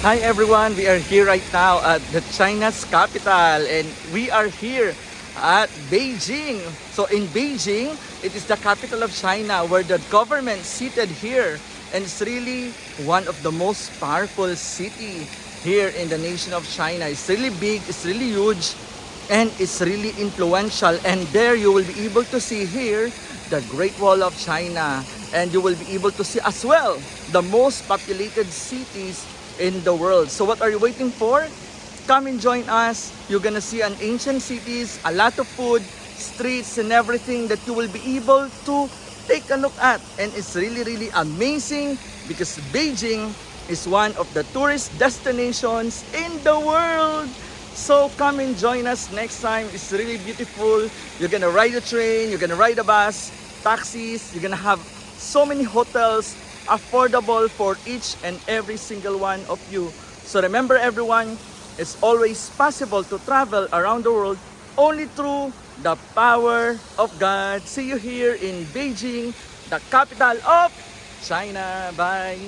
Hi everyone, we are here right now at the China's capital and we are here at Beijing. So in Beijing, it is the capital of China where the government seated here, and it's really one of the most powerful city here in the nation of China. It's really big, it's really huge, and it's really influential. And there you will be able to see here the Great Wall of China, and you will be able to see as well the most populated cities in the world. So what are you waiting for? Come and join us. You're gonna see an ancient cities, a lot of food, streets and everything that you will be able to take a look at. And it's really amazing because Beijing is one of the tourist destinations in the world. So come and join us next time. It's really beautiful. You're gonna ride a train, you're gonna ride a bus, taxis, you're gonna have so many hotels, affordable for each and every single one of you. So remember everyone, it's always possible to travel around the world only through the power of God. See you here in Beijing, the capital of China. Bye!